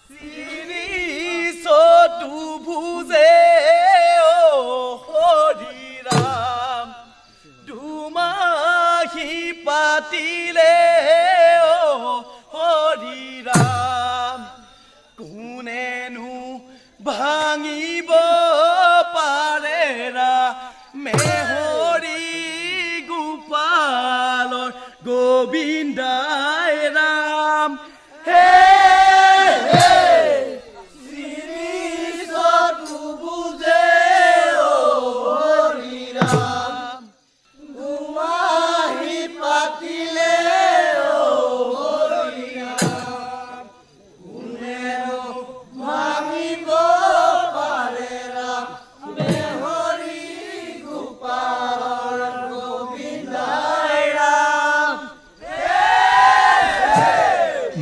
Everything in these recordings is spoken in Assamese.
শ্ৰী চতুৰ্ভুজে হৰি ৰাম দুমাহী পাতিলে হৰি ৰাম কোনেনো ভাঙিব পাৰে মেহৰি গোপালৰ গোবিন্দাই ৰাম হে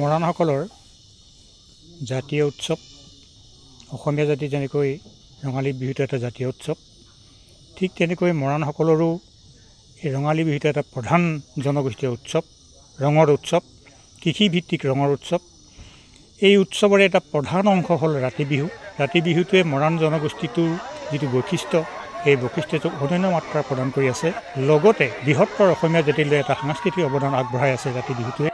মৰাণসকলৰ জাতীয় উৎসৱ অসমীয়া জাতি যেনেকৈ ৰঙালী বিহুটো এটা জাতীয় উৎসৱ ঠিক তেনেকৈ মৰাণসকলৰো এই ৰঙালী বিহুটো এটা প্ৰধান জনগোষ্ঠীয় উৎসৱ ৰঙৰ উৎসৱ কৃষিভিত্তিক ৰঙৰ উৎসৱ এই উৎসৱৰে এটা প্ৰধান অংশ হ'ল ৰাতি বিহু ৰাতি বিহুটোৱে মৰাণ জনগোষ্ঠীটোৰ যিটো বৈশিষ্ট্য এই বৈশিষ্ট্যটোক অনন্য মাত্ৰা প্ৰদান কৰি আছে লগতে বৃহত্তৰ অসমীয়া জাতিলৈ এটা সাংস্কৃতিক অৱদান আগবঢ়াই আছে ৰাতি বিহুটোৱে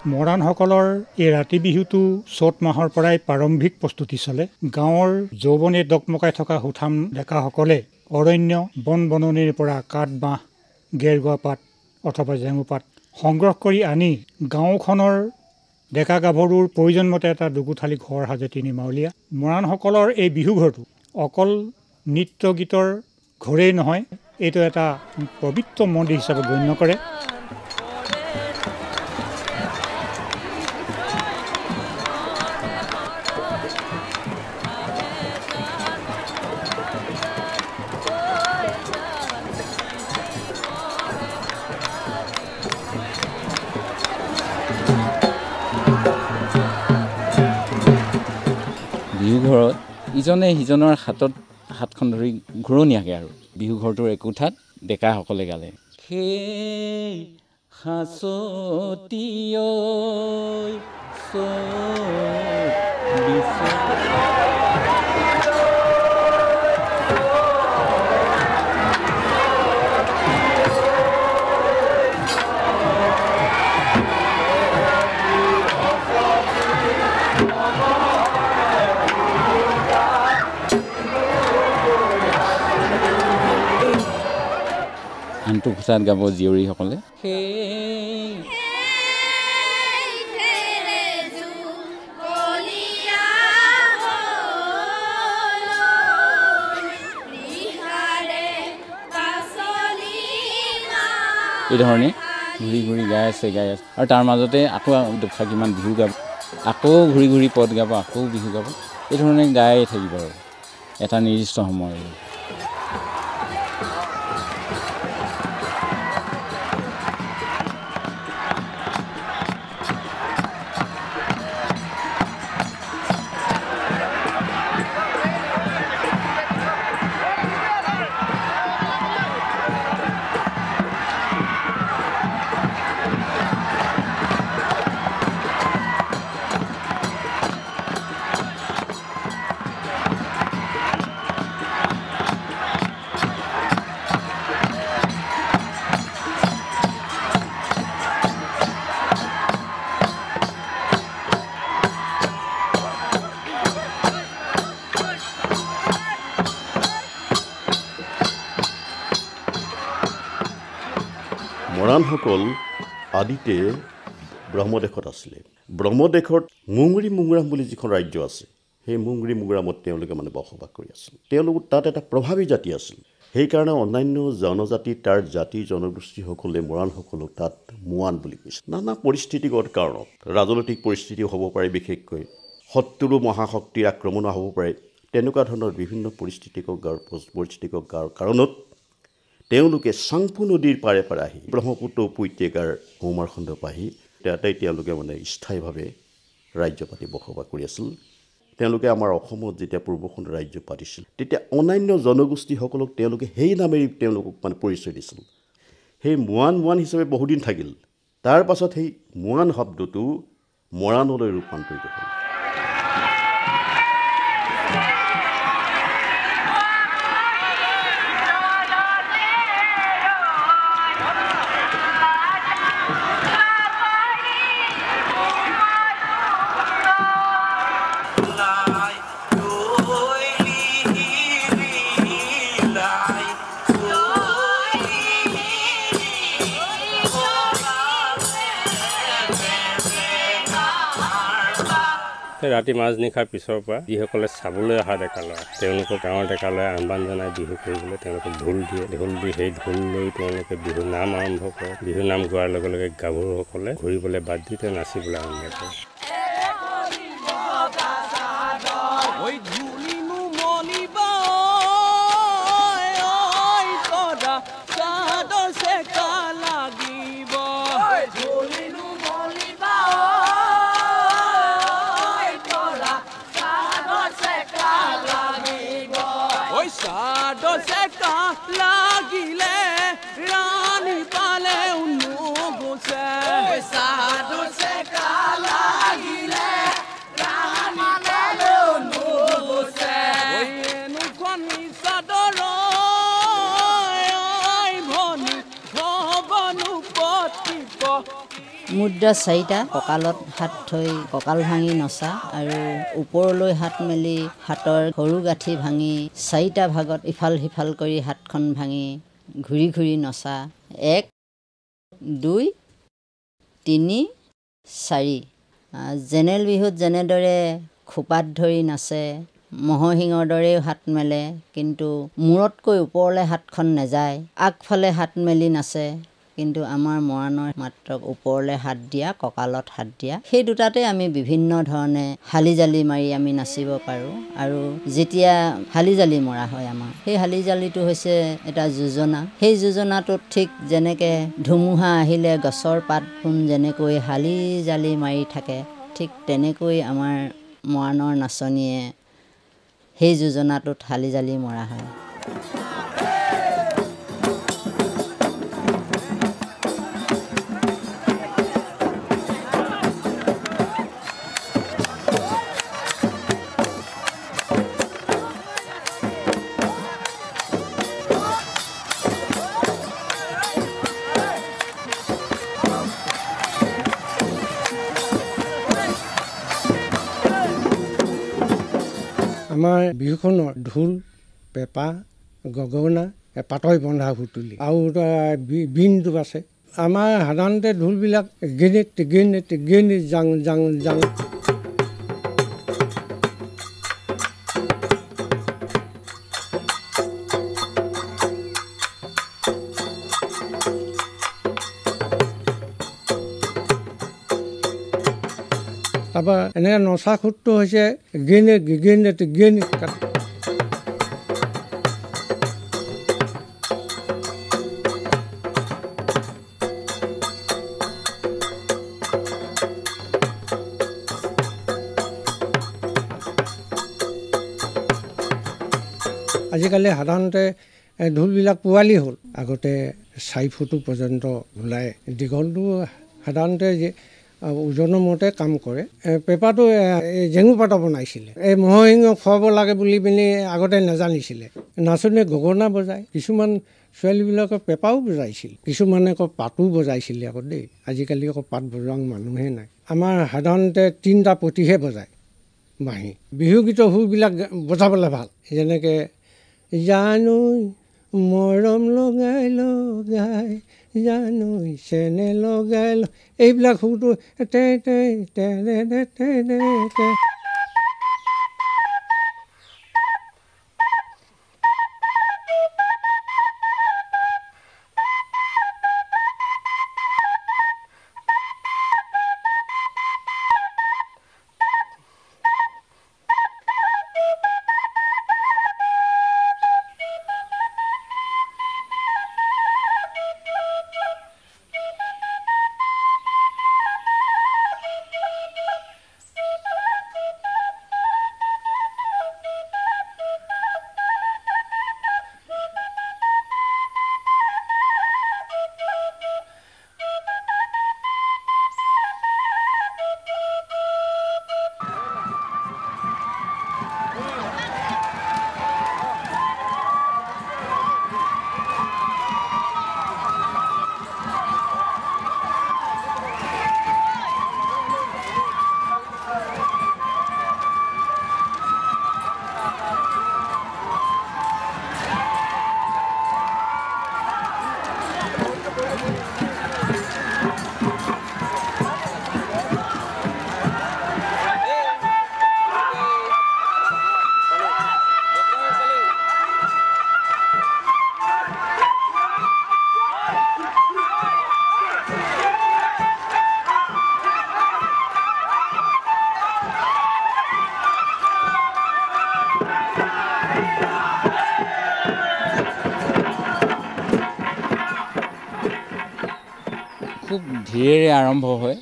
মৰাণসকলৰ এই ৰাতি বিহুটো চ'ত মাহৰ পৰাই প্ৰাৰম্ভিক প্ৰস্তুতি চলে গাঁৱৰ যৌৱনে ডকমকাই থকা সুঠাম ডেকাসকলে অৰণ্য বন বননিৰ পৰা কাঠ বাঁহ গেৰুৱা পাত অথবা জেঙু পাত সংগ্ৰহ কৰি আনি গাঁওখনৰ ডেকা গাভৰুৰ প্ৰয়োজনমতে এটা দুগুঠালি ঘৰ সাজে তিনি মাউলীয়া মৰাণসকলৰ এই বিহু ঘৰটো অকল নৃত্য গীতৰ ঘৰেই নহয় এইটো এটা পবিত্ৰ মন্দিৰ হিচাপে গণ্য কৰে বিহু ঘৰত ইজনে সিজনৰ হাতখন ধৰি ঘূৰণীয়াকৈ আৰু বিহু ঘৰটোৰ একোঠাত ডেকাসকলে গালে সেই হাঁচতীয় আনটো খোচাত গাব জীয়ৰীসকলে এইধৰণে ঘূৰি ঘূৰি গাই আছে আৰু তাৰ মাজতে আকৌ দুফাকিমান বিহু গাব আকৌ ঘূৰি ঘূৰি পদ গাব আকৌ বিহু গাব এইধৰণে গাই থাকিব আৰু এটা নিৰ্দিষ্ট সময় মৰাণসকল আদিতে ব্ৰহ্মদেশত আছিলে ব্ৰহ্মদেশত মুংৰি মুংৰাম বুলি যিখন ৰাজ্য আছে সেই মুংৰি মুংৰামত তেওঁলোকে বসবাস কৰি আছিল তেওঁলোক তাত এটা প্ৰভাৱী জাতি আছিল সেইকাৰণে অন্যান্য জনজাতি তাৰ জাতি জনগোষ্ঠীসকলে মৰাণসকলক তাত মোৱান বুলি কৈছে নানা পৰিস্থিতিগত কাৰণত ৰাজনৈতিক পৰিস্থিতি হ'ব পাৰে বিশেষকৈ শত্ৰু মহাশক্তিৰ আক্ৰমণ হ'ব পাৰে তেনেকুৱা ধৰণৰ বিভিন্ন পৰিস্থিতিক কাৰণত তেওঁলোকে চাংপু নদীৰ পাৰে পাৰে আহি ব্ৰহ্মপুত্ৰ উপত্যকাৰ সৌমাৰখণ্ড পাহি তাতে তেওঁলোকে মানে স্থায়ীভাৱে ৰাজ্য পাতি বসবাস কৰি আছিল। তেওঁলোকে আমাৰ অসমত যেতিয়া পূৰ্বখন ৰাজ্য পাতিছিল তেতিয়া অন্যান্য জনগোষ্ঠীসকলক তেওঁলোকে সেই নামেৰে তেওঁলোকক মানে পৰিচয় দিছিল। সেই মোৱান হিচাপে বহুদিন থাকিল। তাৰ পাছত সেই মোৱান শব্দটো মৰাণলৈ ৰূপান্তৰিত হ'ল। ৰাতি মাজনিশাৰ পিছৰ পৰা যিসকলে চাবলৈ অহা ডেকা ল'ৰা তেওঁলোকক গাঁৱৰ ডেকা ল'ৰাই আহ্বান জনাই বিহু কৰিবলৈ তেওঁলোকক ঢোল দিয়ে। ঢোল দি সেই ঢোল লৈ তেওঁলোকে বিহু নাম আৰম্ভ কৰে। বিহু নাম গোৱাৰ লগে লগে গাভৰুসকলে ঘূৰিবলৈ বাদ দি তেওঁ নাচিবলৈ আৰম্ভ কৰে। মুদ্ৰা 4টা, কঁকালত হাত থৈ কঁকাল ভাঙি নচা আৰু ওপৰলৈ হাত মেলি হাতৰ সৰু গাঁঠি ভাঙি 4টা ভাগত ইফাল সিফাল কৰি হাতখন ভাঙি ঘূৰি ঘূৰি নচা। 1 2 3 4। জেনেৰেল বিহুত যেনেদৰে খোপাত ধৰি নাচে, ম'হৰ শিঙৰ দৰেও হাত মেলে, কিন্তু মূৰতকৈ ওপৰলৈ হাতখন নাযায়। আগফালে হাত মেলি নাচে, কিন্তু আমাৰ মৰাণৰ মাত্ৰ ওপৰলৈ হাত দিয়া, কঁকালত হাত দিয়া। সেই দুটাতে আমি বিভিন্ন ধৰণে হালি জালি মাৰি আমি নাচিব পাৰোঁ। আৰু যেতিয়া হালি জালি মৰা হয় আমাৰ, সেই হালি জালিটো হৈছে এটা যোজনা। সেই যোজনাটোত ঠিক যেনেকৈ ধুমুহা আহিলে গছৰ পাতবোৰ যেনেকৈ হালি জালি মাৰি থাকে, ঠিক তেনেকৈ আমাৰ মৰাণৰ নাচনীয়ে সেই যোজনাটোত হালি জালি মৰা হয়। আমাৰ বিহুখনৰ ঢোল, পেঁপা, গগনা, পাতই বন্ধা সুতুলি আৰু বিনটো আছে। আমাৰ সাধাৰণতে ঢোলবিলাক গেনেট গেনেট গেনেট জাং জাং জাং। তাৰপৰা এনেকৈ নচা খুঁটটো হৈছে গেনেট গেনেট গেনেট কাট। আজিকালি সাধাৰণতে ঢোলবিলাক পোৱালি হ'ল। আগতে 4 ফুট পৰ্যন্ত ওলায়। দীঘলটো সাধাৰণতে ওজনৰ মতে কাম কৰে। পেঁপাটো জেঙু পাতৰ বনাইছিলে। এই ম'হৰ শিঙক খুৱাব লাগে বুলি পিনি আগতে নাজানিছিলে। নাচনীয়ে গগনা বজায়, কিছুমান ছোৱালীবিলাকে পেঁপাও বজাইছিল, কিছুমানে আকৌ পাতো বজাইছিলে আকৌ দেই। আজিকালি আকৌ পাত বজোৱা মানুহে নাই। আমাৰ সাধাৰণতে 3টা পতিহে বজায় বাঁহী। বিহুগীতৰ সুৰবিলাক বজাবলৈ ভাল, যেনেকৈ জানুই মৰম লগাই লগাই জানুই চেনে লগাই ল, এইবিলাক সুৰটো তে তে তে তে তে তে। খুব ধীৰেৰে আৰম্ভ হয়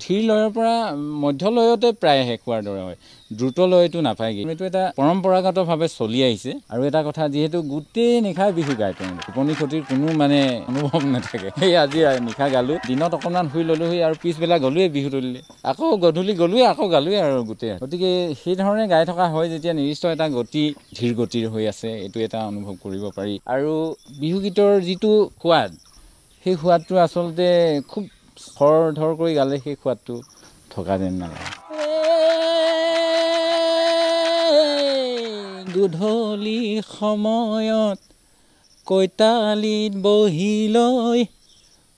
ধীৰ লয়ৰ পৰা মধ্য লয়তে প্ৰায় শেষ হোৱাৰ দৰে হয় দ্ৰুত লয়টো নাপায়গৈ এইটো এটা পৰম্পৰাগতভাৱে চলি আহিছে আৰু এটা কথা যিহেতু গোটেই নিশা বিহু গায় তেওঁ টোপনি ক্ষতিৰ কোনো মানে অনুভৱ নাথাকে সেই আজি নিশা গালোঁ দিনত অকণমান শুই ল'লোঁ আৰু পিছবেলা গ'লোৱে বিহু তলিলে আকৌ গধূলি গ'লোৱে আকৌ গালোৱে আৰু গোটেই গতিকে সেইধৰণে গাই থকা হয় যেতিয়া নিৰ্দিষ্ট এটা গতি ধীৰ গতিৰ হৈ আছে এইটো এটা অনুভৱ কৰিব পাৰি আৰু বিহুগীতৰ যিটো সোৱাদ সেই সোৱাদটো আচলতে খুব খৰ ধৰ কৰি গালে সেই সোৱাদটো থকা যেন নালাগে গধূলি সময়ত কৈতালিত বহি লৈ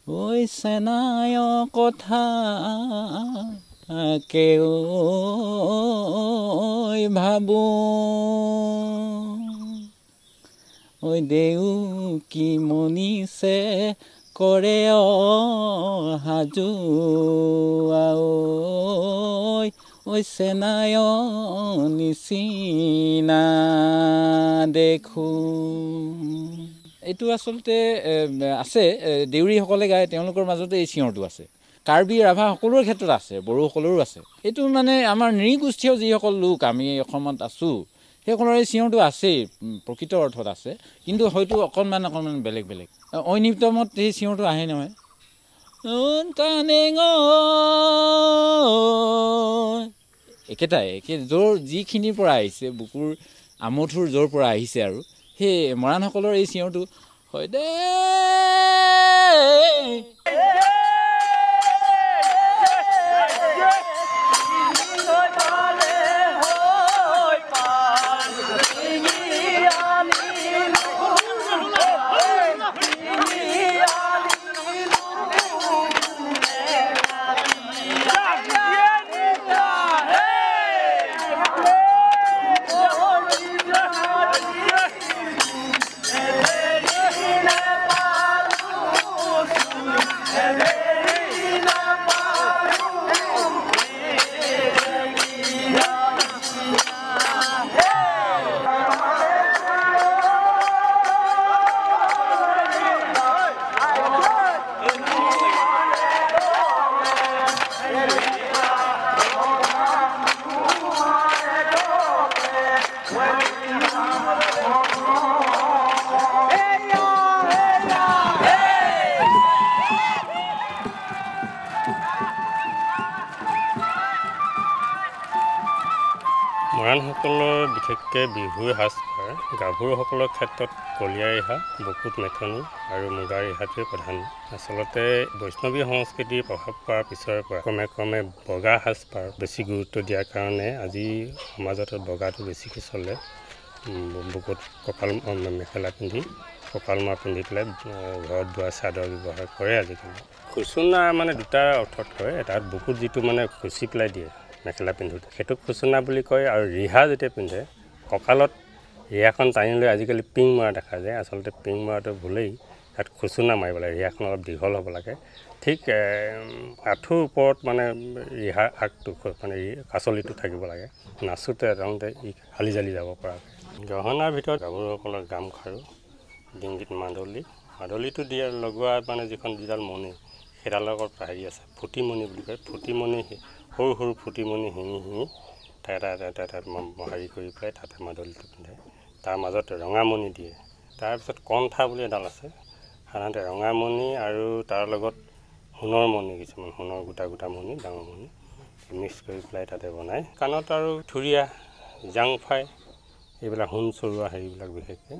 ঐ চেনায় কথা কেও ভাবোঁ ঐ দেউ কি মনিছে কৰে সাজু ঐ চেনায় নিচিনা দেখোঁ এইটো আচলতে আছে দেউৰীসকলে গায় তেওঁলোকৰ মাজতে এই চিঞৰটো আছে কাৰ্বি ৰাভা সকলোৰে ক্ষেত্ৰত আছে বড়োসকলৰো আছে এইটো মানে আমাৰ নৃগোষ্ঠীয় যিসকল লোক আমি অসমত আছোঁ সেইসকলৰ এই চিঞৰটো আছেই প্ৰকৃত অৰ্থত আছে কিন্তু হয়তো অকণমান বেলেগ বেলেগ ঐনিত্যমত সেই চিঞৰটো আহে নহয় একেটাই য'ৰ যিখিনিৰ পৰা আহিছে বুকুৰ আমঠুৰ য'ৰ পৰা আহিছে আৰু সেই মৰাণসকলৰ এই চিঞৰটো হয় দে মৰাণসকলৰ বিশেষকৈ বিহুৰ সাজপাৰ গাভৰুসকলৰ ক্ষেত্ৰত কলীয়া ৰিহা বুকুত মেথনি আৰু মুগা ৰিহাটোৱে প্ৰধান আচলতে বৈষ্ণৱী সংস্কৃতিৰ প্ৰভাৱ পৰাৰ পিছৰ পৰা ক্ৰমে বগা সাজপাৰ বেছি গুৰুত্ব দিয়াৰ কাৰণে আজি সমাজত বগাটো বেছিকৈ চলে বুকুত কঁকাল মেখেলা পিন্ধি কঁকাল মাৰ পিন্ধি পেলাই ঘৰত বোৱা চাদৰ ব্যৱহাৰ কৰে আজিকালি খুচুনা মানে দুটা অৰ্থত কয় এটাত বুকুত যিটো মানে খুচি পেলাই দিয়ে মেখেলা পিন্ধোতে সেইটোক খুচুনা বুলি কয় আৰু ৰিহা যেতিয়া পিন্ধে কঁকালত ৰিহাখন টানি লৈ আজিকালি পিং মৰা দেখা যায় আচলতে পিং মৰাটো ভুলেই তাত খুচুনা মাৰিব লাগে ৰিহাখন অলপ দীঘল হ'ব লাগে ঠিক আঁঠুৰ ওপৰত মানে ৰিহা আগটো মানে কাচলিটো থাকিব লাগে নাচোতে ৰওঁতে ই হালি জালি যাব পৰাকৈ গহনাৰ ভিতৰত গাভৰুসকলৰ গামখাৰু ডিংগিত মাদলিটো দিয়ে লগোৱা মানে যিডাল মণি সেইডালৰ লগত হেৰি আছে ফুটিমণি বুলি কয় ফুটিমণি সৰু সৰু ফুটিমণি শিঙি এটা হেৰি কৰি পেলাই তাতে মাদলিটো পিন্ধে তাৰ মাজত ৰঙামণি দিয়ে তাৰপিছত কণ্ঠা বুলি এডাল আছে সাধাৰণতে ৰঙামণি আৰু তাৰ লগত সোণৰ মণি কিছুমান সোণৰ গোটা মণি ডাঙৰ মণি মিক্স কৰি পেলাই তাতে বনায় কাণত আৰু থুৰীয়া জাংফাই এইবিলাক সোণ চৰোৱা হেৰিবিলাক বিশেষকৈ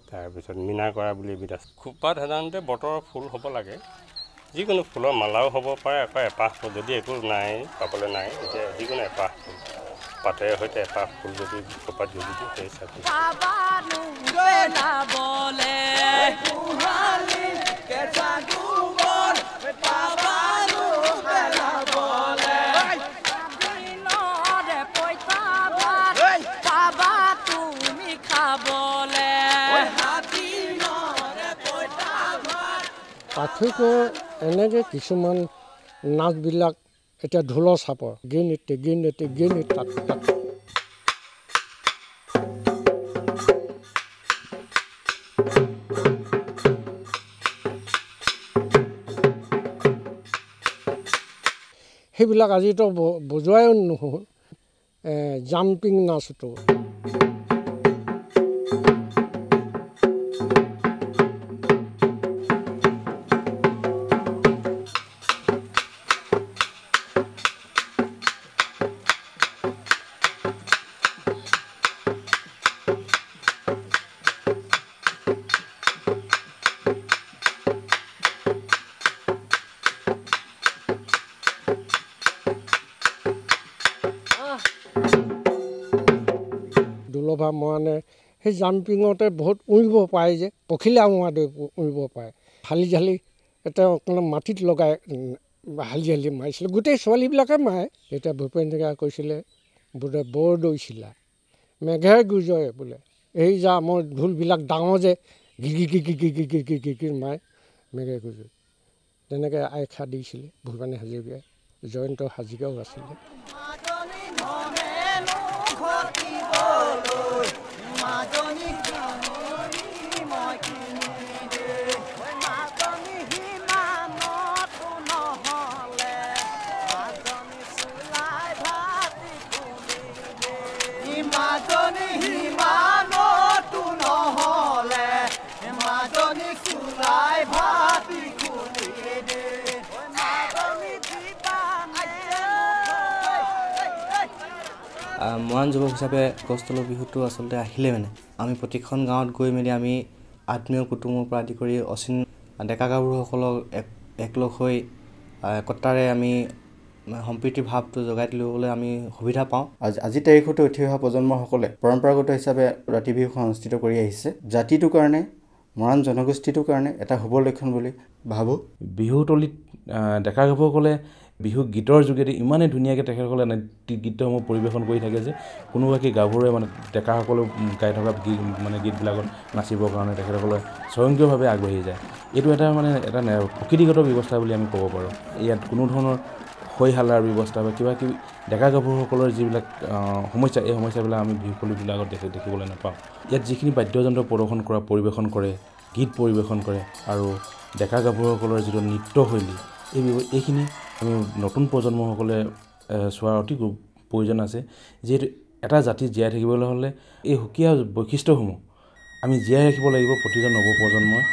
তাৰপিছত মীনা কৰা বুলি এবিধ আছে খোপাত সাধাৰণতে বতৰৰ ফুল হ'ব লাগে যিকোনো ফুলৰ মালাও হ'ব পাৰে আকৌ এপাহ ফুল যদি একো নাই পাবলৈ নাই তেতিয়া যিকোনো এপাহ ফুল পাতেৰে সৈতে এপাহ ফুল যদি খোপাত গুজি দিয়ে সেই হিচাপে পাৰ্থক্য এনেকৈ কিছুমান নাচবিলাক এতিয়া ঢোলৰ চাপৰ গিন তাত সেইবিলাক আজিতো বজোৱাই নহ'ল। জাম্পিং নাচটো দুলভা মৰাণে সেই জাম্পিঙতে বহুত উৰিব পাৰে যে পখিলা উৰাটো উৰিব পাৰে। হালি জালি এটা অকণমান মাটিত লগাই হালি জালি মাৰিছিলে, গোটেই ছোৱালীবিলাকে মাৰে। তেতিয়া ভূপেন হাজৰিকা কৈছিলে বোলে বৰ দৌৰিছিলা মেঘে গুজৰে বোলে, এই যা মই ঢোলবিলাক ডাঙৰ যে গিগি গিগি গিগি গিগি গিগি মাৰে মেঘে গুজৰে। তেনেকৈ আখ্যা দিছিলে ভূপেন হাজৰিকাই। জয়ন্ত হাজৰিকাও আছিলে। মৰাণ যুৱক হিচাপে গছতলৰ বিহুটো আচলতে আহিলে মানে আমি প্ৰতিখন গাঁৱত গৈ মেলি আমি আত্মীয় কুটুমৰ পৰা আদি কৰি অচিন ডেকা গাভৰুসকলক একলগ হৈ একতাৰে আমি সম্প্ৰীতিৰ ভাৱটো জগাই তুলিবলৈ আমি সুবিধা পাওঁ। আজি তাৰিখতো উঠি অহা প্ৰজন্মসকলে পৰম্পৰাগত হিচাপে ৰাতি বিহুখন অনুষ্ঠিত কৰি আহিছে। জাতিটোৰ কাৰণে মৰাণ জনগোষ্ঠীটোৰ কাৰণে এটা শুভ লক্ষণ বুলি ভাবোঁ। বিহুতলীত ডেকা গাভৰুসকলে বিহু গীতৰ যোগেদি ইমানেই ধুনীয়াকৈ তেখেতসকলে গীতসমূহ পৰিৱেশন কৰি থাকে যে কোনোবাকে গাভৰুৱে মানে ডেকাসকলেও গাই থকা গীতবিলাকত নাচিবৰ কাৰণে তেখেতসকলে স্বয়ংক্ৰিয়ভাৱে আগবাঢ়ি যায়। এইটো এটা প্ৰকৃতিগত ব্যৱস্থা বুলি আমি ক'ব পাৰোঁ। ইয়াত কোনো ধৰণৰ হৈ হাল্লাৰ ব্যৱস্থা বা কিবা কিবি ডেকা গাভৰুসকলৰ যিবিলাক সমস্যা, এই সমস্যাবিলাক আমি বিহুতলীবিলাকত দেখিবলৈ নাপাওঁ। ইয়াত যিখিনি বাদ্যযন্ত্ৰ পৰিৱেশন কৰে, গীত পৰিৱেশন কৰে আৰু ডেকা গাভৰুসকলৰ যিটো নৃত্যশৈলী, এইখিনি আমি নতুন প্ৰজন্মসকলে চোৱাৰ অতি প্ৰয়োজন আছে। যিহেতু এটা জাতি জীয়াই থাকিবলৈ হ'লে এই সুকীয়া বৈশিষ্ট্যসমূহ আমি জীয়াই ৰাখিব লাগিব প্ৰতিজন নৱপ্ৰজন্মই।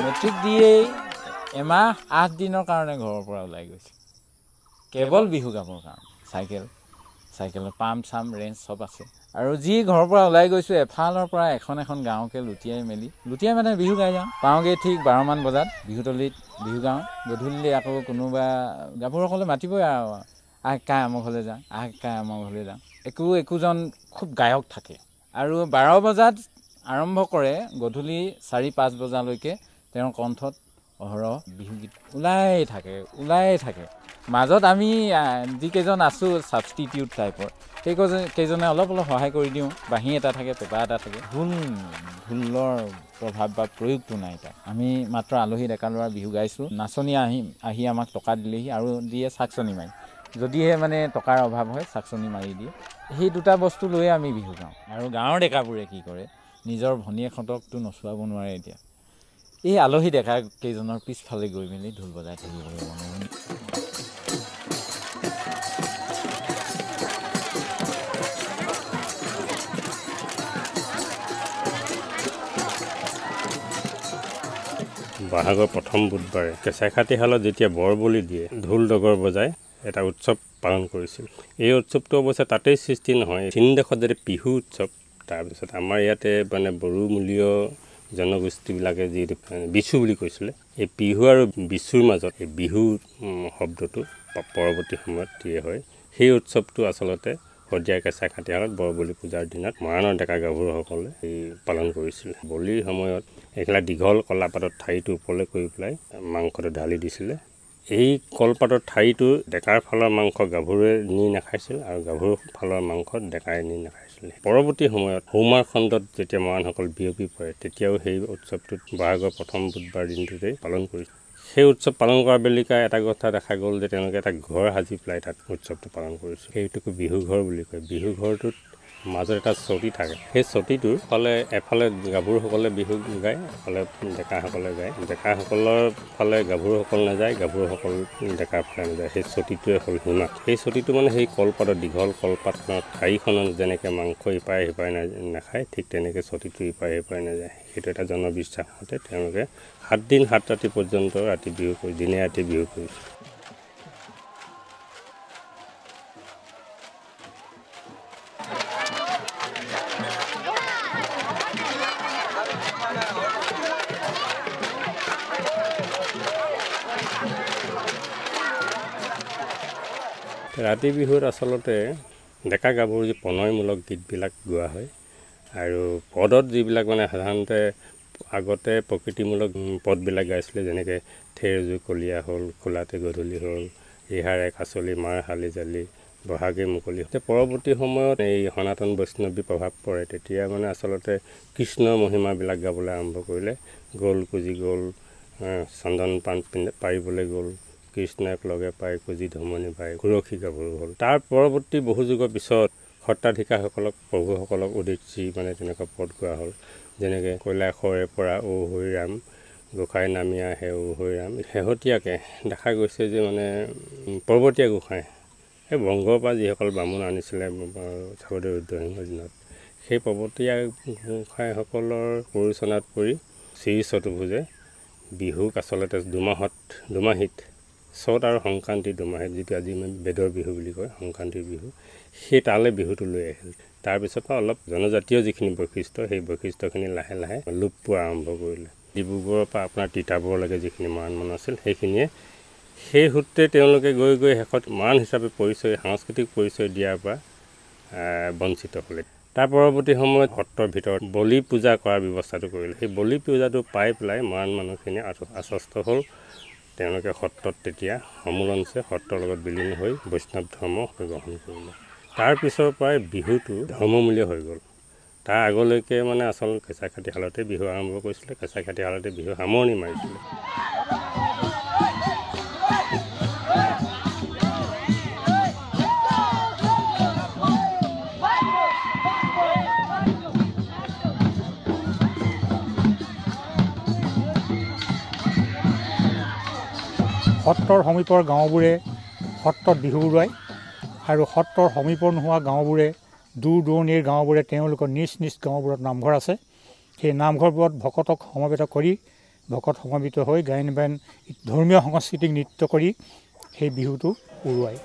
মেট্ৰিক দিয়েই এমাহ 8 দিনৰ কাৰণে ঘৰৰ পৰা ওলাই গৈছে, কেৱল বিহু গাবৰ কাৰণে। চাইকেলৰ পাম্প চাম ৰেঞ্জ চব আছে। আৰু যি ঘৰৰ পৰা ওলাই গৈছোঁ এফালৰ পৰা এখন গাঁৱকে লুটিয়াই মানে বিহু গাই যাওঁ। পাওঁগৈ ঠিক 12 মান বজাত বিহুতলীত বিহু গাওঁ। গধূলি আকৌ কোনোবা গাভৰুসকলে মাতিবই আৰু আহ কাই আমাৰ ঘৰলৈ যাওঁ, একোজন খুব গায়ক থাকে। আৰু 12 বজাত আৰম্ভ কৰে, গধূলি 4-5 বজালৈকে তেওঁৰ কণ্ঠত অহৰহ বিহুগীত ওলাই থাকে। মাজত আমি যিকেইজন আছোঁ ছাবষ্টিটিউট টাইপৰ, সেইকেইজনে অলপ সহায় কৰি দিওঁ। বাঁহী এটা থাকে, পেঁপা এটা থাকে। ঢোলৰ প্ৰভাৱ বা প্ৰয়োগটো নাই তাত। আমি মাত্ৰ আলহী ডেকা ল'ৰাৰ বিহু গাইছোঁ। নাচনি আহি আমাক টকা দিলেহি আৰু দিয়ে চাকচনি মাৰি। যদিহে মানে টকাৰ অভাৱ হয় চাকচনি মাৰি দিয়ে। সেই দুটা বস্তু লৈয়ে আমি বিহু গাওঁ। আৰু গাঁৱৰ ডেকাবোৰে কি কৰে, নিজৰ ভনীয়েকহঁতকতো নচুৱাব নোৱাৰে। এতিয়া এই আলহী ডেকা কেইজনৰ পিছফালে গৈ মেলি ঢোল বজাই থাকিবলৈ মনে বহাগৰ প্ৰথম বুধবাৰে কেঁচাইখাতিশালত যেতিয়া বৰবলি দিয়ে, ঢোল ডগৰ বজাই এটা উৎসৱ পালন কৰিছিল। এই উৎসৱটো অৱশ্যে তাতেই সৃষ্টি নহয়, চীন দেশত যদি বিহু উৎসৱ, তাৰপিছত আমাৰ ইয়াতে মানে বড়োমূলীয় জনগোষ্ঠীবিলাকে যিটো বিচু বুলি কৈছিলে, এই বিহু আৰু বিচুৰ মাজত এই বিহু শব্দটো পৰৱৰ্তী সময়ত দিয়ে হয়। সেই উৎসৱটো আচলতে শদিয়াৰ কেঁচা খাটিয়ালত বৰবলি পূজাৰ দিনত মৰাণৰ ডেকা গাভৰুসকলে এই পালন কৰিছিল। বলিৰ সময়ত এইফালে দীঘল কলাপাতৰ ঠাৰিটো ওপৰলৈ কৰি পেলাই মাংসটো ঢালি দিছিলে। এই কলপাতৰ ঠাৰিটো ডেকাৰ ফালৰ মাংস গাভৰুৱে নি নাখাইছিল আৰু গাভৰুৰ ফালৰ মাংস ডেকাই নি নাখাইছিল। পৰৱৰ্তী সময়ত সৌমাৰ খণ্ডত যেতিয়া মৰাণসকল বিয়পি পৰে তেতিয়াও সেই উৎসৱটোত বহাগৰ প্ৰথম বুধবাৰ দিনটোতেই পালন কৰিছিল। সেই উৎসৱ পালন কৰাৰ বেলিকা এটা কথা দেখা গ'ল যে তেওঁলোকে এটা ঘৰ সাজি পেলাই তাত উৎসৱটো পালন কৰিছিল। সেইটোকো বিহু ঘৰ বুলি কয়। বিহু ঘৰটোত মাজত এটা চকী থাকে। সেই চকীটোৰ এফালে গাভৰুসকলে বিহু গায়, এফালে ডেকাসকলে গায়। ডেকাসকলৰ ফালে গাভৰুসকল নাযায়, গাভৰুসকল ডেকাৰ ফালে নাযায়। সেই চকীটোৱে হ'ল সীমা। সেই চকীটো মানে সেই কলপাতৰ দীঘল কলপাতখনত ঠাৰিখনত যেনেকৈ মাংস ইপাৰে সিপাৰে নাখায়, ঠিক তেনেকৈ চকীটো ইপাৰে সিপাৰে নাযায়। সেইটো এটা জনবিশ্বাস মতে তেওঁলোকে 7 দিন 7 ৰাতি পৰ্যন্ত ৰাতি বিহু কৰি দিনে ৰাতি বিহু কৰিছিল। ৰাতি বিহুত আচলতে ডেকা গাভৰু যি প্ৰণয়মূলক গীতবিলাক গোৱা হয় আৰু পদত যিবিলাক মানে সাধাৰণতে আগতে প্ৰকৃতিমূলক পদবিলাক গাইছিলে, যেনেকৈ থেৰজু কলীয়া হ'ল, খোলাতে গধূলি হ'ল, ৰিহাৰে কাচলি মাৰ শালি জালি, বহাগে মুকলি। পৰৱৰ্তী সময়ত এই সনাতন বৈষ্ণৱী প্ৰভাৱ পৰে, তেতিয়া মানে আচলতে কৃষ্ণৰ মহিমাবিলাক গাবলৈ আৰম্ভ কৰিলে। গ'ল কুজি গ'ল, চন্দন পাণ পাৰিবলৈ গ'ল, কৃষ্ণক লগে পাই কুজি ধমনি পাই, সুৰক্ষী গাভৰু হ'ল। তাৰ পৰৱৰ্তী বহু যুগৰ পিছত সত্ৰাধিকাৰসকলক প্ৰভুসকলক উদ্দেশ্যি মানে তেনেকুৱা পদ গোৱা হ'ল, যেনেকৈ কৈলাশৰে পৰা ঔ হৈ ৰাম, গোসাঁই নামি আহে ঔ হৈ ৰাম। শেহতীয়াকৈ দেখা গৈছে যে মানে পৰ্বতীয়া গোসাঁই সেই বংগৰ পৰা যিসকল বামুণ আনিছিলে স্বৰ্গদেউ ৰুদ্ৰসিংহৰ দিনত, সেই পৰ্বতীয়া গোসাঁইসকলৰ পৰিচালনাত পৰি শ্ৰী চতুৰ্ভুজে বিহুক আচলতে দুমাহীত চ'ত আৰু সংক্ৰান্তিৰ দুমাহীত, যিটো আজি আমি বেদৰ বিহু বুলি কয়, সংক্ৰান্তিৰ বিহু, সেই তালৈ বিহুটো লৈ আহিল। তাৰপিছৰ পৰা অলপ জনজাতীয় যিখিনি বৈশিষ্ট্য, সেই বৈশিষ্ট্যখিনি লাহে লাহে লোপ পোৱা আৰম্ভ কৰিলে। ডিব্ৰুগড়ৰ পৰা আপোনাৰ তিতাবৰলৈকে যিখিনি মৰাণ মানুহ আছিল, সেইখিনিয়ে সেই সূত্ৰে তেওঁলোকে গৈ গৈ শেষত মৰাণ হিচাপে সাংস্কৃতিক পৰিচয় দিয়াৰ পৰা বঞ্চিত হ'লে। তাৰ পৰৱৰ্তী সময়ত সত্ৰৰ ভিতৰত বলি পূজা কৰাৰ ব্যৱস্থাটো কৰিলে। সেই বলি পূজাটো পাই পেলাই মৰাণ মানুহখিনি আশ্বস্ত হ'ল। তেওঁলোকে সত্ৰত তেতিয়া সমোলঞ্চে সত্ৰৰ লগত বিলীন হৈ বৈষ্ণৱ ধৰ্ম গ্ৰহণ কৰিলে। তাৰ পিছৰ পৰাই বিহুটো ধৰ্মমূলীয় হৈ গ'ল। তাৰ আগলৈকে মানে আচল কেঁচা খাটিয়ালতে বিহু আৰম্ভ কৰিছিলে, কেঁচা খাটিয়ালতে বিহু সামৰণি মাৰিছিলে। সত্ৰৰ সমীপৰ গাঁওবোৰে সত্ৰত বিহু উৰুৱায় আৰু সত্ৰৰ সমীপৰ নোহোৱা গাঁওবোৰে দূৰ দূৰণিৰ গাঁওবোৰে তেওঁলোকৰ নিজ নিজ গাঁওবোৰত নামঘৰ আছে। সেই নামঘৰবোৰত ভকতক সমবেত কৰি ভকত সমবেত হৈ গায়ন বায়ন ধৰ্মীয় সাংস্কৃতিক নৃত্য কৰি সেই বিহুটো উৰুৱায়।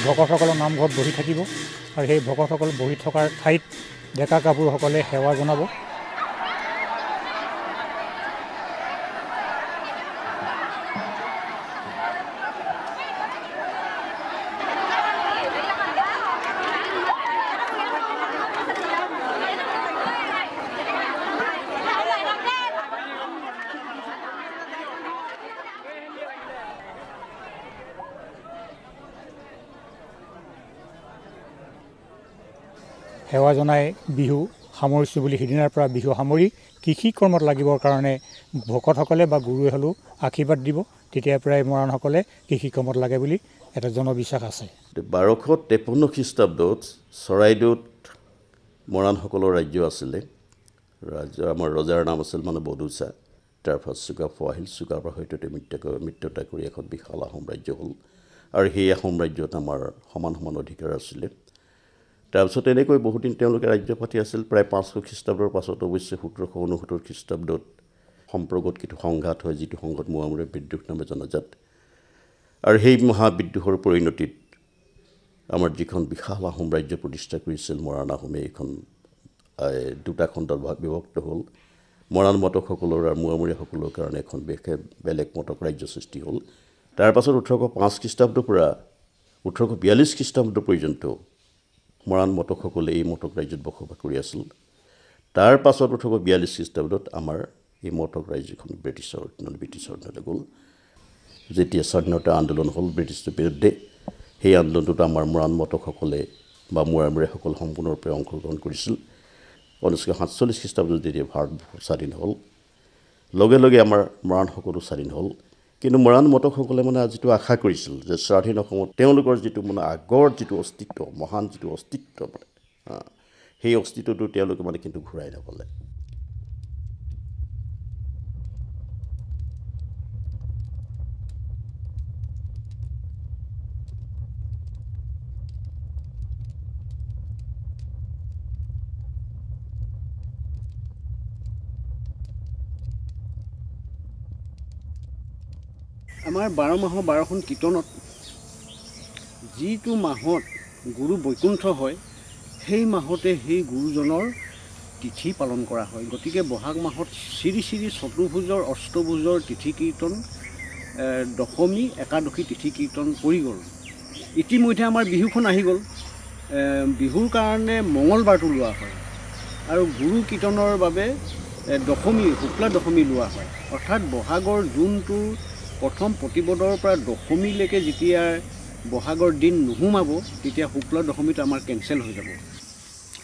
ভকতসকলৰ নামঘৰত বহি থাকিব আৰু সেই ভকতসকল বহি থকাৰ ঠাইত ডেকা গাভৰুসকলে সেৱা জনাব। সেৱা জনাই বিহু সামৰিছোঁ বুলি সিদিনাৰ পৰা বিহু সামৰি কৃষি কৰ্মত লাগিবৰ কাৰণে ভকতসকলে বা গুৰুৱে হ'লেও আশীৰ্বাদ দিব। তেতিয়াৰ পৰাই মৰাণসকলে কৃষি কৰ্মত লাগে বুলি এটা জনবিশ্বাস আছে। 1253 খ্ৰীষ্টাব্দত চৰাইদেউত মৰাণসকলৰ ৰাজ্য আছিলে। আমাৰ ৰজাৰ নাম আছিল মানে বদৌচা। তাৰপাছত চুকাফা আহিল। চুকাফাৰ সৈতে মিত্ৰতা কৰি এখন বিশাল আহোম ৰাজ্য হ'ল আৰু সেই আহোম ৰাজ্যত আমাৰ সমান সমান অধিকাৰ আছিলে। তাৰপিছত এনেকৈ বহুদিন তেওঁলোকে ৰাজ্য পাতি আছিল। প্ৰায় 500 খ্ৰীষ্টাব্দৰ পাছত অৱশ্যে 1769 খ্ৰীষ্টাব্দত সম্পৰ্কত কিছু সংঘাত হয়, যিটো সংঘাত মোৱামৰীয়া বিদ্ৰোহ নামে জনাজাত। আৰু সেই মহাবিদ্ৰোহৰ পৰিণতিত আমাৰ যিখন বিশাল আহোম ৰাজ্য প্ৰতিষ্ঠা কৰিছিল মৰাণ আহোমে, এইখন দুটা খণ্ডত বিভক্ত হ'ল। মৰাণ মটকসকলৰ আৰু মোৱামৰীয়াসকলৰ কাৰণে এখন বেলেগ মটক ৰাজ্য সৃষ্টি হ'ল। তাৰপাছত 1805 খ্ৰীষ্টাব্দৰ পৰা 1842 খ্ৰীষ্টাব্দ পৰ্যন্ত মৰাণ মটকসকলে এই মটক ৰাজ্যত বসবাস কৰি আছিল। তাৰ পাছত 1842 খ্ৰীষ্টাব্দত আমাৰ এই মটক ৰাজ্যখন ব্ৰিটিছৰ অধীনলৈ গ'ল। যেতিয়া স্বাধীনতা আন্দোলন হ'ল ব্ৰিটিছৰ বিৰুদ্ধে, সেই আন্দোলনটোত আমাৰ মৰাণ মটকসকলে বা মোৱামৰীয়াসকল সম্পূৰ্ণৰূপে অংশগ্ৰহণ কৰিছিল। 1947 খ্ৰীষ্টাব্দত যেতিয়া ভাৰত স্বাধীন হ'ল, লগে লগে আমাৰ মৰাণসকলো স্বাধীন হ'ল। কিন্তু মৰাণ মটকসকলে মানে যিটো আশা কৰিছিল যে স্বাধীন অসমত তেওঁলোকৰ যিটো মানে আগৰ যিটো অস্তিত্ব, মহান যিটো অস্তিত্ব মানে সেই অস্তিত্বটো তেওঁলোকে মানে কিন্তু ঘূৰাই নাপালে। আমাৰ 12 মাহৰ 12খন কীৰ্তনত যিটো মাহত গুৰু বৈকুণ্ঠ হয়, সেই মাহতে সেই গুৰুজনৰ তিথি পালন কৰা হয়। গতিকে বহাগ মাহত শ্ৰী শ্ৰী চতুৰ্ভুজৰ অষ্টভুজৰ তিথি কীৰ্তন, দশমী একাদশী তিথি কীৰ্তন পৰি গ'ল। ইতিমধ্যে আমাৰ বিহুখন আহি গ'ল। বিহুৰ কাৰণে মঙলবাৰটো লোৱা হয় আৰু গুৰু কীৰ্তনৰ বাবে দশমী, শুক্লা দশমী লোৱা হয়। অৰ্থাৎ বহাগৰ জোনটো প্ৰথম প্ৰতিপদৰ পৰা দশমীলৈকে যেতিয়া বহাগৰ দিন নোসোমাব, তেতিয়া শুক্লা দশমীটো আমাৰ কেঞ্চেল হৈ যাব।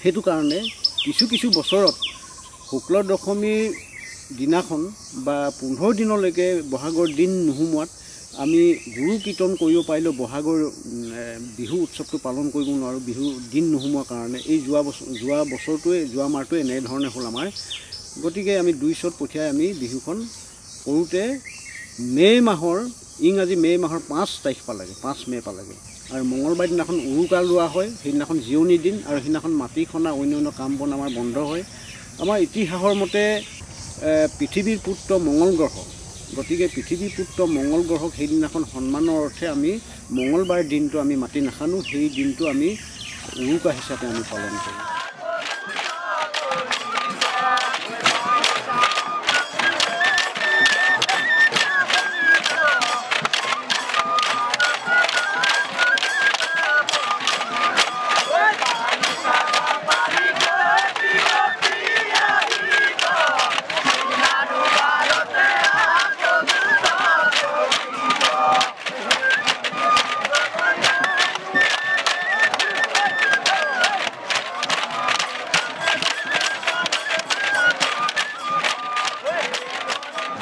সেইটো কাৰণে কিছু কিছু বছৰত শুক্লা দশমীৰ দিনাখন বা 15 দিনলৈকে বহাগৰ দিন নোসোমোৱাত আমি গুৰু কীৰ্তন কৰিব পাৰিলেও বহাগৰ বিহু উৎসৱটো পালন কৰিব নোৱাৰোঁ, বিহু দিন নোসোমোৱাৰ কাৰণে। এই যোৱা মাহটোৱে এনেধৰণে হ'ল আমাৰ। গতিকে আমি 2 চত পঠিয়াই আমি বিহুখন কৰোঁতে ইংৰাজী মে' মাহৰ 5 তাৰিখ পালেগৈ, 5 মে' পালেগৈ। আৰু মঙলবাৰ দিনাখন উৰুকা লোৱা হয়, সেইদিনাখন জিৰণি দিন আৰু সেইদিনাখন মাটি খন্দা অন্য কাম বন আমাৰ বন্ধ হয়। আমাৰ ইতিহাসৰ মতে পৃথিৱীৰ পুত্ৰ মঙল গ্ৰহ, গতিকে পৃথিৱীৰ পুত্ৰ মঙল গ্ৰহক সেইদিনাখন সন্মানৰ অৰ্থে আমি মঙলবাৰ দিনটো আমি মাটি নাখানো, সেই দিনটো আমি উৰুকা হিচাপে আমি পালন কৰোঁ।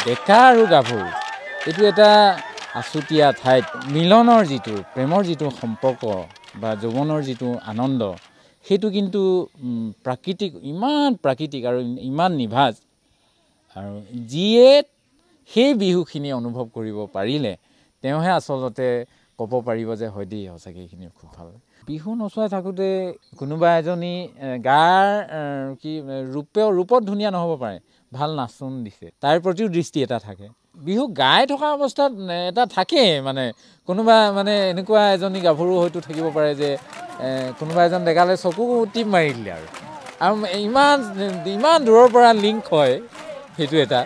ডেকা আৰু গাভৰু এইটো এটা আছুতীয়া ঠাইত মিলনৰ যিটো প্ৰেমৰ যিটো সম্পৰ্ক বা যৌৱনৰ যিটো আনন্দ, সেইটো কিন্তু ইমান প্ৰাকৃতিক আৰু ইমান নিভাঁজ। আৰু যিয়ে সেই বিহুখিনি অনুভৱ কৰিব পাৰিলে তেওঁহে আচলতে ক'ব পাৰিব যে হয় দেই সঁচাকৈ এইখিনি খুব ভাল। বিহু নচুৱাই থাকোঁতে কোনোবা এজনী গাৰ ৰূপত ধুনীয়া নহ'ব পাৰে, ভাল নাচোন দিছে, তাৰ প্ৰতিও দৃষ্টি এটা থাকে। বিহু গাই থকা অৱস্থাত এটা থাকে মানে কোনোবা মানে এনেকুৱা এজনী গাভৰু হয়তো থাকিব পাৰে যে কোনোবা এজন ডেকালে চকু টিপ মাৰি দিলে আৰু ইমান দূৰৰ পৰা লিংক হয়, সেইটো এটা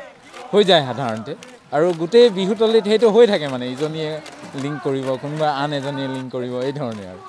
হৈ যায় সাধাৰণতে। আৰু গোটেই বিহুতলীত সেইটো হৈ থাকে মানে ইজনীয়ে লিংক কৰিব, কোনোবা আন এজনীয়ে লিংক কৰিব, এই ধৰণে আৰু।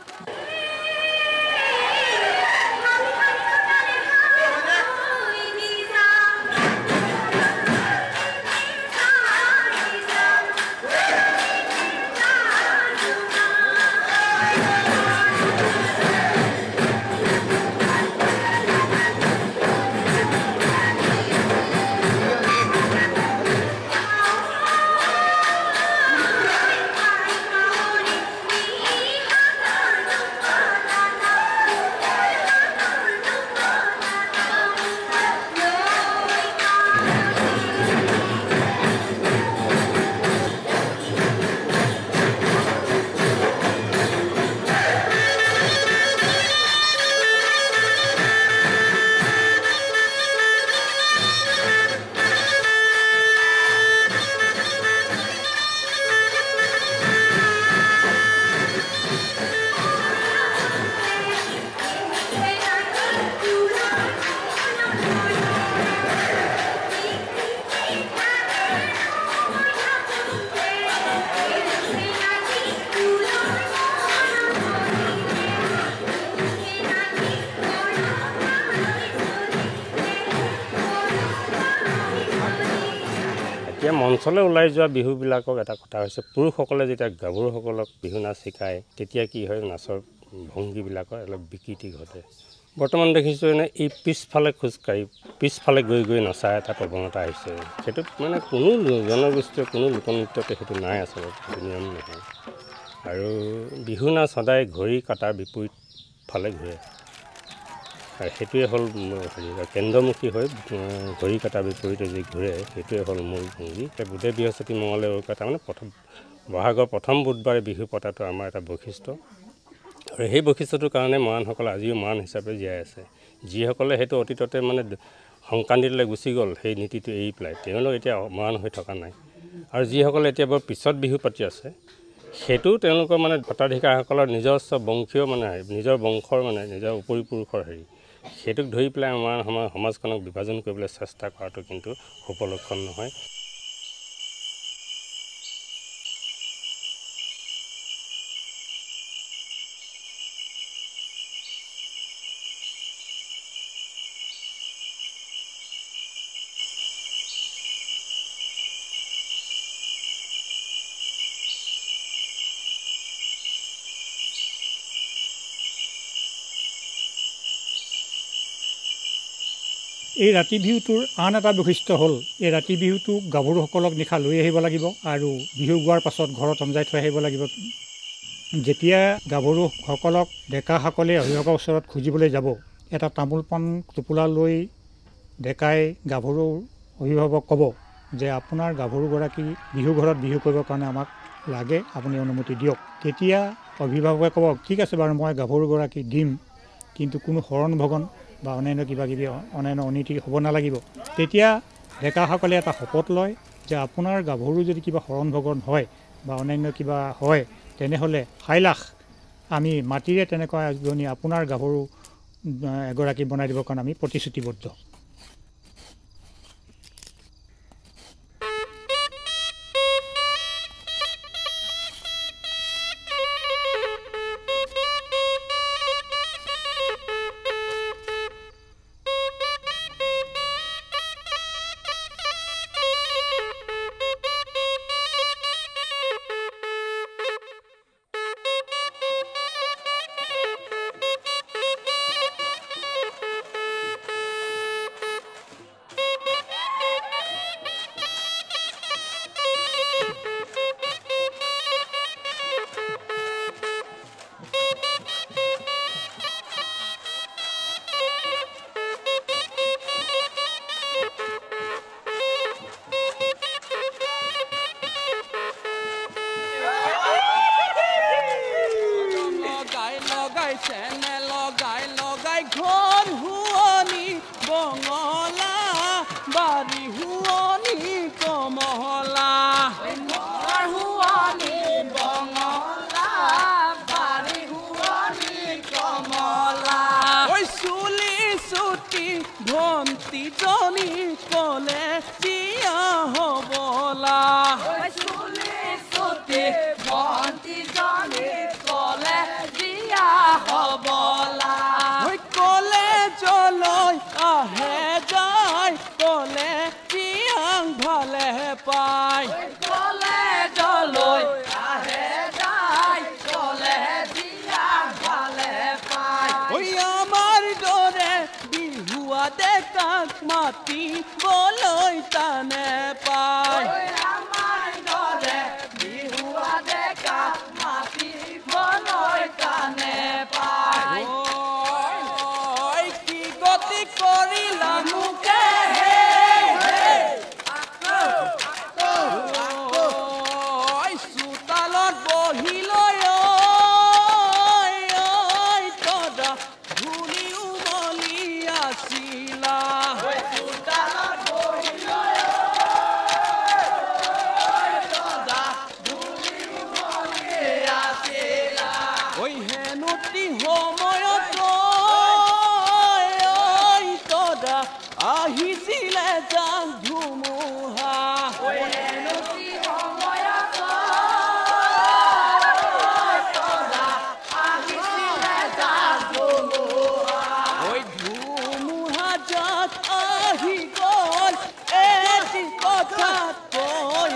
মঞ্চলৈ ওলাই যোৱা বিহুবিলাকক এটা কথা হৈছে পুৰুষসকলে যেতিয়া গাভৰুসকলক বিহু নাচ শিকায় তেতিয়া কি হয় নাচৰ ভংগীবিলাকৰ অলপ বিকৃতি ঘটে বৰ্তমান দেখিছোঁ মানে এই পিছফালে খোজকাঢ়ি পিছফালে গৈ গৈ নচা এটা প্ৰৱণতা আহিছে সেইটোত মানে কোনো জনগোষ্ঠীয় কোনো লোকনৃত্যতে সেইটো নাই আচলতে সেইটো নিয়ম নহয় আৰু বিহু নাচ সদায় ঘড়ী কাটাৰ বিপৰীত ফালে ঘূৰে আৰু সেইটোৱে হ'ল হেৰি কেন্দ্ৰমুখী হৈ ঘড়ী কটাৰ বিপৰীতে যি ঘূৰে সেইটোৱে হ'ল মূল ভংগী বুধে বৃহস্পতি মঙলে উৰুকা তাৰমানে বহাগৰ প্ৰথম বুধবাৰে বিহু পতাটো আমাৰ এটা বৈশিষ্ট্য আৰু সেই বৈশিষ্ট্যটোৰ কাৰণে মৰাণসকলে আজিও মৰাণ হিচাপে জীয়াই আছে যিসকলে সেইটো অতীততে মানে সংক্ৰান্তিলৈ গুচি গ'ল সেই নীতিটো এৰি পেলাই তেওঁলোক এতিয়া মৰাণ হৈ থকা নাই আৰু যিসকলে এতিয়া বৰ পিছত বিহু পাতি আছে সেইটো তেওঁলোকৰ মানে ভোটাধিকাৰসকলৰ নিজস্ব বংশীয় মানে নিজৰ বংশৰ মানে নিজৰ উপৰিপুৰুষৰ হেৰি সেইটোক ধৰি পেলাই আমাৰ সমাজখনক বিভাজন কৰিবলৈ চেষ্টা কৰাটো কিন্তু উপলক্ষণ নহয় এই ৰাতি বিহুটোৰ আন এটা বৈশিষ্ট্য হ'ল এই ৰাতি বিহুটো গাভৰুসকলক নিশা লৈ আহিব লাগিব আৰু বিহু গোৱাৰ পাছত ঘৰত অমজাই থৈ আহিব লাগিব যেতিয়া গাভৰুসকলক ডেকাসকলে অভিভাৱকৰ ওচৰত খুজিবলৈ যাব এটা তামোল পাণ টোপোলা লৈ ডেকাই গাভৰু অভিভাৱক ক'ব যে আপোনাৰ গাভৰুগৰাকী বিহু ঘৰত বিহু কৰিবৰ কাৰণে আমাক লাগে আপুনি অনুমতি দিয়ক তেতিয়া অভিভাৱকে ক'ব ঠিক আছে বাৰু মই গাভৰুগৰাকী দিম কিন্তু কোনো হৰণ ভগন বা অন্যান্য কিবা কিবি অন্যান্য অনীতি হ'ব নালাগিব তেতিয়া ডেকাসকলে এটা শপত লয় যে আপোনাৰ গাভৰু যদি কিবা হৰণ ভগন হয় বা অন্যান্য কিবা হয় তেনেহ'লে 6 লাখ আমি মাটিৰে তেনেকুৱা এজনী আপোনাৰ গাভৰু এগৰাকী বনাই দিবৰ কাৰণে আমি প্ৰতিশ্ৰুতিবদ্ধ মাতি বলৈ তানে পায় আমাৰ দৰে বিহুৱা ডেকা মাতি বলৈ তানে পায় কি গতি কৰিলা মোকে চোতালত বহি লৈ তদা ধূলি উমলি আছিলা আহিছিলে যান ধুমুহা ধুমুহা যাত আহি গ'ল এটি কথা কৈ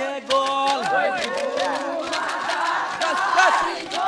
বাঢ়িব